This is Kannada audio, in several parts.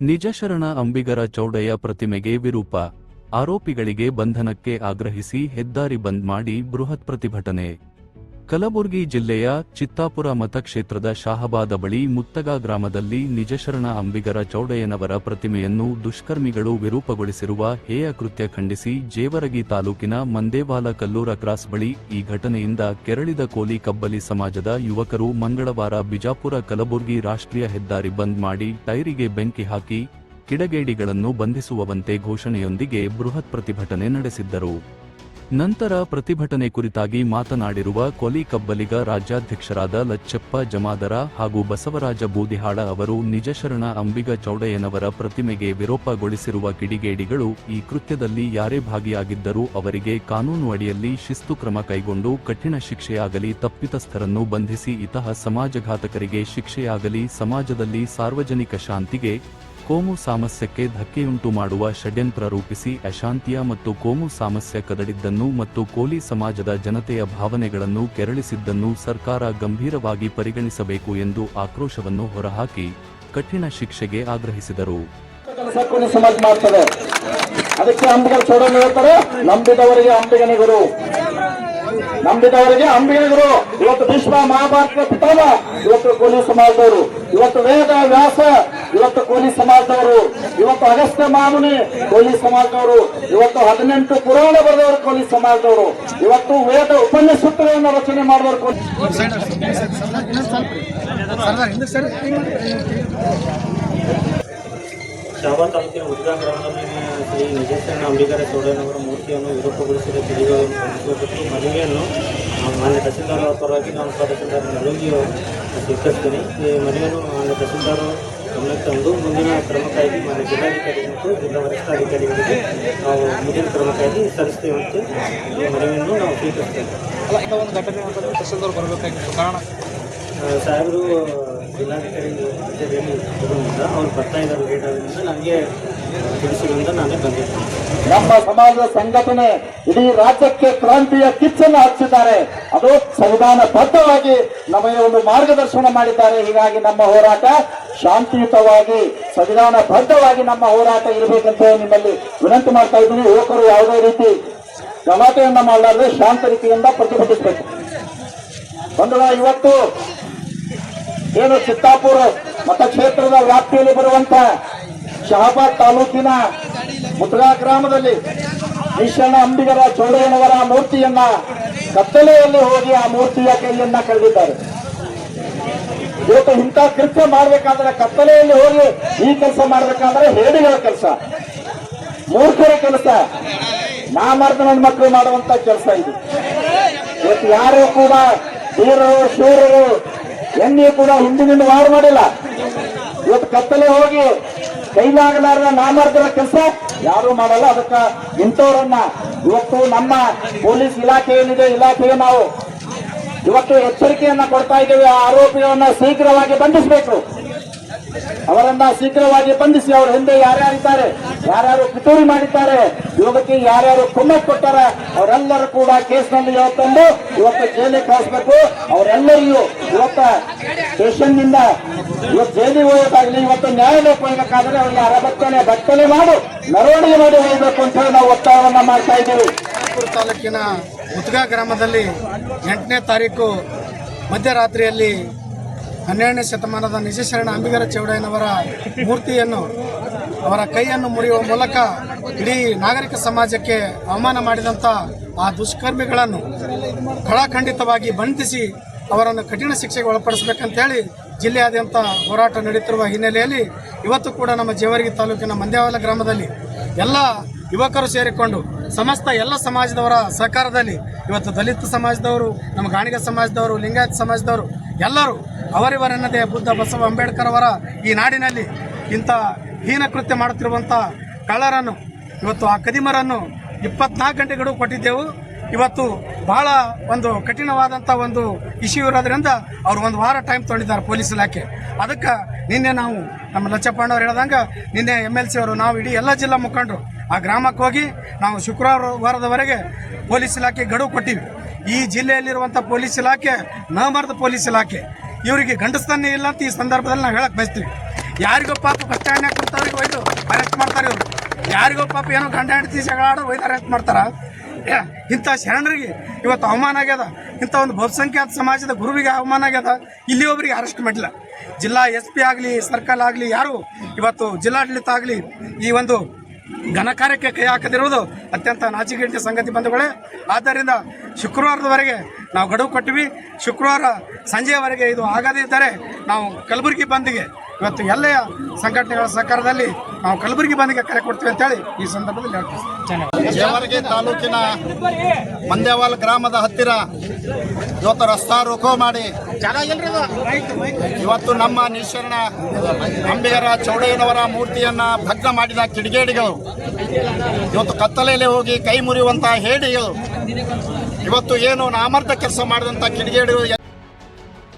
ನಿಜಶರಣ ಅಂಬಿಗರ ಚೌಡಯ್ಯ ಪ್ರತಿಮೆಗೆ ವಿರೂಪ, ಆರೋಪಿಗಳಿಗೆ ಬಂಧನಕ್ಕೆ ಆಗ್ರಹಿಸಿ ಹೆದ್ದಾರಿ ಬಂದ್ ಮಾಡಿ ಬೃಹತ್ ಪ್ರತಿಭಟನೆ. ಕಲಬುರಗಿ ಜಿಲ್ಲೆಯ ಚಿತ್ತಾಪುರ ಮತಕ್ಷೇತ್ರದ ಶಾಹಬಾದ ಬಳಿ ಮುತ್ತಗ ಗ್ರಾಮದಲ್ಲಿ ನಿಜಶರಣ ಅಂಬಿಗರ ಚೌಡಯ್ಯನವರ ಪ್ರತಿಮೆಯನ್ನು ದುಷ್ಕರ್ಮಿಗಳು ವಿರೂಪಗೊಳಿಸಿರುವ ಹೇಯ ಕೃತ್ಯ ಖಂಡಿಸಿ ಜೇವರಗಿ ತಾಲೂಕಿನ ಮಂದೇವಾಲ ಕಲ್ಲೂರ ಕ್ರಾಸ್ ಬಳಿ ಈ ಘಟನೆಯಿಂದ ಕೆರಳಿದ ಕೋಲಿ ಕಬ್ಬಲಿ ಸಮಾಜದ ಯುವಕರು ಮಂಗಳವಾರ ಬಿಜಾಪುರ ಕಲಬುರಗಿ ರಾಷ್ಟ್ರೀಯ ಹೆದ್ದಾರಿ ಬಂದ್ ಮಾಡಿ ಟೈರಿಗೆ ಬೆಂಕಿ ಹಾಕಿ ಕಿಡಗೇಡಿಗಳನ್ನು ಬಂಧಿಸುವಂತೆ ಘೋಷಣೆಯೊಂದಿಗೆ ಬೃಹತ್ ಪ್ರತಿಭಟನೆ ನಡೆಸಿದ್ದರು. ನಂತರ ಪ್ರತಿಭಟನೆ ಕುರಿತಾಗಿ ಮಾತನಾಡಿರುವ ಕೋಲಿ ಕಬ್ಬಲಿಗ ರಾಜ್ಯಾಧ್ಯಕ್ಷರಾದ ಲಚ್ಚಪ್ಪ ಜಮಾದರ ಹಾಗೂ ಬಸವರಾಜ ಬೂದಿಹಾಳ ಅವರು ನಿಜಶರಣ ಅಂಬಿಗ ಚೌಡಯ್ಯನವರ ಪ್ರತಿಮೆಗೆ ವಿರೂಪಗೊಳಿಸಿರುವ ಕಿಡಿಗೇಡಿಗಳು ಈ ಕೃತ್ಯದಲ್ಲಿ ಯಾರೇ ಭಾಗಿಯಾಗಿದ್ದರೂ ಅವರಿಗೆ ಕಾನೂನು ಅಡಿಯಲ್ಲಿ ಶಿಸ್ತು ಕ್ರಮ ಕೈಗೊಂಡು ಕಠಿಣ ಶಿಕ್ಷೆಯಾಗಲಿ, ತಪ್ಪಿತಸ್ಥರನ್ನು ಬಂಧಿಸಿ ಇಂತಹ ಸಮಾಜಘಾತಕರಿಗೆ ಶಿಕ್ಷೆಯಾಗಲಿ, ಸಮಾಜದಲ್ಲಿ ಸಾರ್ವಜನಿಕ ಶಾಂತಿಗೆ ಕೋಮು ಸಾಮಸ್ಯಕ್ಕೆ ಧಕ್ಕೆಯುಂಟು ಮಾಡುವ ಷಡ್ಯಂತ್ರ ರೂಪಿಸಿ ಅಶಾಂತಿಯ ಮತ್ತು ಕೋಮು ಸಾಮಸ್ಯ ಕದಡಿದ್ದನ್ನು ಮತ್ತು ಕೋಲಿ ಸಮಾಜದ ಜನತೆಯ ಭಾವನೆಗಳನ್ನು ಕೆರಳಿಸಿದ್ದನ್ನು ಸರ್ಕಾರ ಗಂಭೀರವಾಗಿ ಪರಿಗಣಿಸಬೇಕು ಎಂದು ಆಕ್ರೋಶವನ್ನು ಹೊರಹಾಕಿ ಕಠಿಣ ಶಿಕ್ಷೆಗೆ ಆಗ್ರಹಿಸಿದರು. ಅದಕ್ಕೆ ಅಂಬಿಗರ ಚೌಡಯ್ಯ ಹೇಳ್ತಾರೆ, ನಂಬಿದವರಿಗೆ ಅಂಬಿಗನಿಗರು, ನಂಬಿದವರಿಗೆ ಅಂಬಿಗನಿಗರು. ಇವತ್ತು ವಿಶ್ವ ಮಹಾಭಾರತದ ಪಿತಾಮ ಇವತ್ತು ಕೋಲಿ ಸಮಾಜದವರು, ಇವತ್ತು ವೇದ ವ್ಯಾಸ ಇವತ್ತು ಕೋಲಿ ಸಮಾಜದವರು, ಇವತ್ತು ಅಗಸ್ತ್ಯ ಮಾಮುನಿ ಕೋಲಿ ಸಮಾಜದವರು, ಇವತ್ತು 18 ಪುರಾಣ ಬರೆದವರು ಕೋಲಿ ಸಮಾಜದವರು, ಇವತ್ತು ವೇದ ಉಪನ್ಯಾಸಗಳನ್ನು ರಚನೆ ಮಾಡಿದವರು ಶಾಹಬಾದ್ ತಾಲೂಕಿನ ಮುತ್ತಗ ಗ್ರಾಮದಲ್ಲಿ ಶ್ರೀ ನಿಜಶರಣ ಅಂಬಿಗರ ಚೌಡಯ್ಯನವರ ಮೂರ್ತಿಯನ್ನು ವಿರೂಪಗೊಳಿಸಿದ ಕಿಡಿಗಳನ್ನು ಮನವಿಯನ್ನು ಮಾನ್ಯ ತಹಸೀಲ್ದಾರ್ ಪರವಾಗಿ ನಾನು ತಹಸೀಲ್ದಾರ್ ನಲುಗಿ ಸ್ವೀಕರಿಸ್ತೀನಿ. ಈ ಮನವಿಯನ್ನು ಮಾನ್ಯ ತಹಸೀಲ್ದಾರ್ ಗಮನಕ್ಕೆ ತಂದು ಮುಂದಿನ ಕ್ರಮಕ್ಕಾಗಿ ಮಾನ್ಯ ಜಿಲ್ಲಾಧಿಕಾರಿ ಮತ್ತು ಜಿಲ್ಲಾ ವರಿಷ್ಠಾಧಿಕಾರಿಗಳಿಗೆ ನಾವು ಮುಂದಿನ ಕ್ರಮಕ್ಕಾಗಿ ಸಲ್ಲಿಸ್ತೇವಂತೆ ಈ ಮನವಿಯನ್ನು ನಾವು ಸ್ವೀಕರಿಸ್ತೇವೆ. ತಹಸೀಲ್ದಾರ್ ಬರಬೇಕಾಗಿತ್ತು ಕಾರಣ ಸಾಹೇಬರು ಜಿಲ್ಲಾಧಿಕಾರಿ ಕಚೇರಿಯಲ್ಲಿ ಇರೋದ್ರಿಂದ ಅವ್ರು ಬರ್ತಾ ಇದ್ದಾರೆ ಲೇಟ್ ಆಗೋದ್ರಿಂದ ನನಗೆ ತಿಳಿಸಿದ್ರಿಂದ ನಾನೇ ಬಂದಿದ್ದೆ. ನಮ್ಮ ಸಮಾಜದ ಸಂಘಟನೆ ಇಡೀ ರಾಜ್ಯಕ್ಕೆ ಕ್ರಾಂತಿಯ ಕಿಚ್ಚನ್ನು ಹಚ್ಚಿದ್ದಾರೆ. ಅದು ಸಂವಿಧಾನಬದ್ಧವಾಗಿ ನಮಗೆ ಒಂದು ಮಾರ್ಗದರ್ಶನ ಮಾಡಿದ್ದಾರೆ. ಹೀಗಾಗಿ ನಮ್ಮ ಹೋರಾಟ ಶಾಂತಿಯುತವಾಗಿ ಸಂವಿಧಾನಬದ್ಧವಾಗಿ ನಮ್ಮ ಹೋರಾಟ ಇರಬೇಕಂತ ನಿಮ್ಮಲ್ಲಿ ವಿನಂತಿ ಮಾಡ್ತಾ ಇದ್ದೀನಿ. ಯುವಕರು ಯಾವುದೇ ರೀತಿ ಗಲಾಟೆಯನ್ನ ಮಾಡಲಾರದೆ ಶಾಂತ ರೀತಿಯಿಂದ ಪ್ರತಿಭಟಿಸಬೇಕು. ಬಂಧುಗಳ, ಇವತ್ತು ಏನು ಚಿತ್ತಾಪುರ ಮತಕ್ಷೇತ್ರದ ವ್ಯಾಪ್ತಿಯಲ್ಲಿ ಬರುವಂತಹ ಶಹಾಬಾದ್ ತಾಲೂಕಿನ ಮುತ್ತಗ ಗ್ರಾಮದಲ್ಲಿ ನಿಜಶರಣ ಅಂಬಿಗರ ಚೌಡಯ್ಯನವರ ಮೂರ್ತಿಯನ್ನ ಕತ್ತಲೆಯಲ್ಲಿ ಹೋಗಿ ಆ ಮೂರ್ತಿಯ ಕೈಯನ್ನ ಕಳೆದಿದ್ದಾರೆ. ಇವತ್ತು ಇಂಥ ಕೃತ್ಯ ಮಾಡಬೇಕಾದ್ರೆ ಕತ್ತಲೆಯಲ್ಲಿ ಹೋಗಿ ಈ ಕೆಲಸ ಮಾಡಬೇಕಾದ್ರೆ ಹೇಡಿಗಳ ಕೆಲಸ, ಮೂರ್ಖರ ಕೆಲಸ, ನಾಮರ್ದನ ಮಕ್ಕಳು ಮಾಡುವಂತ ಕೆಲಸ ಇದು. ಇವತ್ತು ಯಾರು ಕೂಡ ಧೀರರು ಶೂರರು ಎನ್ನಿಯೂ ಕೂಡ ಹಿಂದಿನಿಂದ ವಾರ ಮಾಡಿಲ್ಲ. ಇವತ್ತು ಕತ್ತಲೆ ಹೋಗಿ ಕೈಲಾಗಲಾರದ ನಾಮರ್ದನ ಕೆಲಸ ಯಾರು ಮಾಡಲ್ಲ. ಅದಕ್ಕೆ ಇಂಥವರನ್ನ ಇವತ್ತು ನಮ್ಮ ಪೊಲೀಸ್ ಇಲಾಖೆ ಏನಿದೆ, ಇಲಾಖೆಗೆ ನಾವು ಇವತ್ತು ಎಚ್ಚರಿಕೆಯನ್ನ ಕೊಡ್ತಾ ಇದ್ದೇವೆ. ಆ ಆರೋಪಿಗಳನ್ನ ಶೀಘ್ರವಾಗಿ ಬಂಧಿಸಬೇಕು. ಅವರನ್ನ ಶೀಘ್ರವಾಗಿ ಬಂಧಿಸಿ ಅವರ ಹಿಂದೆ ಯಾರ್ಯಾರಿದ್ದಾರೆ, ಯಾರ್ಯಾರು ಪಿತೂರಿ ಮಾಡಿದ್ದಾರೆ, ಯೋಗಕ್ಕೆ ಯಾರ್ಯಾರು ಕುಮ್ಮಕ್ ಕೊಟ್ಟಾರ ಅವರೆಲ್ಲರೂ ಕೂಡ ಕೇಸ್ನಲ್ಲಿ ತಂದು ಇವತ್ತು ಜೈಲಿಗೆ ಕಳಿಸಬೇಕು. ಅವರೆಲ್ಲರಿಗೂ ಇವತ್ತ ಸ್ಟೇಷನ್ನಿಂದ ಇವತ್ತು ಜೈಲಿಗೆ ಹೋಗಬೇಕಾಗಲಿ, ಇವತ್ತು ನ್ಯಾಯಾಲಯಕ್ಕೆ ಹೋಗಬೇಕಾದ್ರೆ ಅವರಿಗೆ ಬಟ್ಟಲೆ ಮಾಡು ಮೆರವಣಿಗೆ ಮಾಡಿ ಹೋಗಬೇಕು ಅಂತ ಹೇಳಿ ನಾವು ಒತ್ತಾಯವನ್ನ ಮಾಡ್ತಾ ಇದ್ದೀವಿ. ತಾಲೂಕಿನ ಮುತ್ತಗ ಗ್ರಾಮದಲ್ಲಿ 8ನೇ ತಾರೀಕು ಮಧ್ಯರಾತ್ರಿಯಲ್ಲಿ 12ನೇ ಶತಮಾನದ ನಿಜಶರಣ ಅಂಬಿಗರ ಚೌಡಯ್ಯನವರ ಮೂರ್ತಿಯನ್ನು ಅವರ ಕೈಯನ್ನು ಮುರಿಯುವ ಮೂಲಕ ಇಡೀ ನಾಗರಿಕ ಸಮಾಜಕ್ಕೆ ಅವಮಾನ ಮಾಡಿದಂಥ ಆ ದುಷ್ಕರ್ಮಿಗಳನ್ನು ಖಡಾಖಂಡಿತವಾಗಿ ಬಂಧಿಸಿ ಅವರನ್ನು ಕಠಿಣ ಶಿಕ್ಷೆಗೆ ಒಳಪಡಿಸಬೇಕಂತೇಳಿ ಜಿಲ್ಲೆಯಾದ್ಯಂತ ಹೋರಾಟ ನಡೆಯುತ್ತಿರುವ ಹಿನ್ನೆಲೆಯಲ್ಲಿ ಇವತ್ತು ಕೂಡ ನಮ್ಮ ಜೇವರಗಿ ತಾಲೂಕಿನ ಮಂದೇವಾಲ ಗ್ರಾಮದಲ್ಲಿ ಎಲ್ಲ ಯುವಕರು ಸೇರಿಕೊಂಡು ಸಮಸ್ತ ಎಲ್ಲ ಸಮಾಜದವರ ಸಹಕಾರದಲ್ಲಿ ಇವತ್ತು ದಲಿತ ಸಮಾಜದವರು, ನಮ್ಮ ಗಾಣಿಗ ಸಮಾಜದವರು, ಲಿಂಗಾಯತ ಸಮಾಜದವರು ಎಲ್ಲರೂ ಅವರಿವರೆನ್ನದೇ ಬುದ್ಧ ಬಸವ ಅಂಬೇಡ್ಕರ್ ಅವರ ಈ ನಾಡಿನಲ್ಲಿ ಇಂಥ ಹೀನ ಕೃತ್ಯ ಮಾಡುತ್ತಿರುವಂಥ ಕಳ್ಳರನ್ನು ಇವತ್ತು ಆ ಕದಿಮರನ್ನು 24 ಗಂಟೆಗಳು ಕೊಟ್ಟಿದ್ದೆವು. ಇವತ್ತು ಬಹಳ ಒಂದು ಕಠಿಣವಾದಂಥ ಒಂದು ಇಶ್ಯೂ ಇರೋದ್ರಿಂದ ಅವರು 1 ವಾರ ಟೈಮ್ ತೊಗೊಂಡಿದ್ದಾರೆ ಪೊಲೀಸ್ ಇಲಾಖೆ. ಅದಕ್ಕೆ ನಿನ್ನೆ ನಾವು ನಮ್ಮ ಲಚ್ಚಪ್ಪಣ್ಣವ್ರು ಹೇಳ್ದಂಗೆ ನಿನ್ನೆ MLC ಅವರು ನಾವು ಇಡೀ ಎಲ್ಲ ಜಿಲ್ಲಾ ಮುಖಂಡರು ಆ ಗ್ರಾಮಕ್ಕೆ ಹೋಗಿ ನಾವು ಶುಕ್ರವಾರದವರೆಗೆ ಪೊಲೀಸ್ ಇಲಾಖೆ ಗಡುವು ಕೊಟ್ಟಿವಿ. ಈ ಜಿಲ್ಲೆಯಲ್ಲಿರುವಂಥ ಪೊಲೀಸ್ ಇಲಾಖೆ ನಾಮರ್ದ ಪೊಲೀಸ್ ಇಲಾಖೆ, ಇವರಿಗೆ ಗಂಡಸ್ತನೇ ಇಲ್ಲ ಅಂತ ಈ ಸಂದರ್ಭದಲ್ಲಿ ನಾವು ಹೇಳಕ್ಕೆ ಬಯಸ್ತೀವಿ. ಯಾರಿಗೋ ಪಾಪ ಬಸ್ ಸ್ಟ್ಯಾಂಡ್ನಾಗ ಕುಂತವ್ರಿಗೆ ಒಯ್ದು ಅರೆಸ್ಟ್ ಮಾಡ್ತಾರೆ ಇವರು. ಯಾರಿಗೋ ಪಾಪ ಏನೋ ಗಂಡ ಹೆಂಡತಿ ಜಗಳ ಆಡೋ ಒಯ್ದು ಅರೆಸ್ಟ್ ಮಾಡ್ತಾರ. ಇಂಥ ಶರಣರಿಗೆ ಇವತ್ತು ಅವಮಾನ ಆಗ್ಯದ. ಇಂಥ ಒಂದು ಬಹುಸಂಖ್ಯಾತ ಸಮಾಜದ ಗುರುವಿಗೆ ಅವಮಾನ ಆಗ್ಯದ. ಇಲ್ಲಿ ಒಬ್ಬರಿಗೆ ಅರೆಸ್ಟ್ ಮಾಡಿಲ್ಲ. ಜಿಲ್ಲಾ SP ಆಗಲಿ, ಸರ್ಕಲ್ ಆಗಲಿ, ಯಾರು ಇವತ್ತು ಜಿಲ್ಲಾಡಳಿತ ಆಗಲಿ ಈ ಒಂದು ಘನ ಕಾರ್ಯಕ್ಕೆ ಕೈ ಹಾಕದಿರುವುದು ಅತ್ಯಂತ ನಾಚಿಕೆಗೇಡಿನ ಸಂಗತಿ ಬಂಧುಗಳೇ. ಆದ್ದರಿಂದ ಶುಕ್ರವಾರದವರೆಗೆ ನಾವು ಗಡುವು ಕೊಟ್ಟಿವಿ. ಶುಕ್ರವಾರ ಸಂಜೆಯವರೆಗೆ ಇದು ಆಗದೇ ಇದ್ದರೆ ನಾವು ಕಲಬುರಗಿ ಬಂದ್ಗೆ ಇವತ್ತು ಎಲ್ಲ ಸಂಘಟನೆಗಳ ಸಹಕಾರದಲ್ಲಿ ನಾವು ಕಲಬುರಗಿ ಬಂದ್ಗೆ ಕರೆ ಕೊಡ್ತೀವಿ ಅಂತೇಳಿ ಈ ಸಂದರ್ಭದಲ್ಲಿ ಹೇಳ್ತೀವಿ. ಜೇವರ್ಗಿ ತಾಲೂಕಿನ ಮಂದ್ಯವಾಲ್ ಗ್ರಾಮದ ಹತ್ತಿರ ಇವತ್ತು ರಸ್ತಾ ರೋಕೋ ಮಾಡಿ ಇವತ್ತು ನಮ್ಮ ನಿಶರಣ ಅಂಬಿಗರ ಚೌಡಯ್ಯನವರ ಮೂರ್ತಿಯನ್ನ ಭಗ್ನ ಮಾಡಿದ ಕಿಡಿಗೇಡಿಗಳು, ಇವತ್ತು ಕತ್ತಲೆಯಲ್ಲಿ ಹೋಗಿ ಕೈ ಮುರಿಯುವಂತ ಹೇಡಿಗಳು, ಇವತ್ತು ಏನು ನಾಮರ್ಥ ಕೆಲಸ ಮಾಡಿದಂತ ಕಿಡಿಗೇಡಿಗಳು.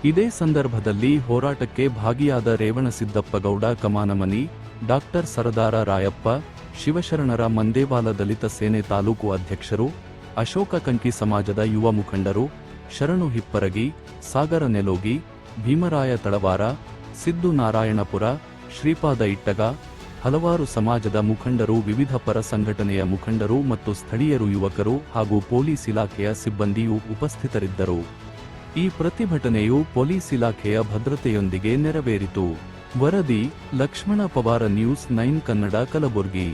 ಇದೇ ಸಂದರ್ಭದಲ್ಲಿ ಹೋರಾಟಕ್ಕೆ ಭಾಗಿಯಾದ ರೇವಣಸಿದ್ದಪ್ಪಗೌಡ ಕಮಾನಮನಿ, ಡಾಕ್ಟರ್ ಸರದಾರ ರಾಯಪ್ಪ, ಶಿವಶರಣರ ಮಂದೇವಾಲ ದಲಿತ ಸೇನೆ ತಾಲೂಕು ಅಧ್ಯಕ್ಷರು, ಅಶೋಕ ಕಂಕಿ ಸಮಾಜದ ಯುವ ಮುಖಂಡರು, ಶರಣು ಹಿಪ್ಪರಗಿ, ಸಾಗರ ನೆಲೋಗಿ, ಭೀಮರಾಯ ತಳವಾರ, ಸಿದ್ದು ನಾರಾಯಣಪುರ, ಶ್ರೀಪಾದ ಇಟ್ಟಗ, ಹಲವಾರು ಸಮಾಜದ ಮುಖಂಡರು, ವಿವಿಧ ಪರ ಸಂಘಟನೆಯ ಮುಖಂಡರು ಮತ್ತು ಸ್ಥಳೀಯರು, ಯುವಕರು ಹಾಗೂ ಪೊಲೀಸ್ ಇಲಾಖೆಯ ಸಿಬ್ಬಂದಿಯೂ ಉಪಸ್ಥಿತರಿದ್ದರು. ಈ ಪ್ರತಿಭಟನೆಯು ಪೊಲೀಸ್ ಇಲಾಖೆಯ ಭದ್ರತೆಯೊಂದಿಗೆ ನೆರವೇರಿತು. ವರದಿ ಲಕ್ಷ್ಮಣ ಪವಾರ, ನ್ಯೂಸ್ 9 ಕನ್ನಡ, ಕಲಬುರಗಿ.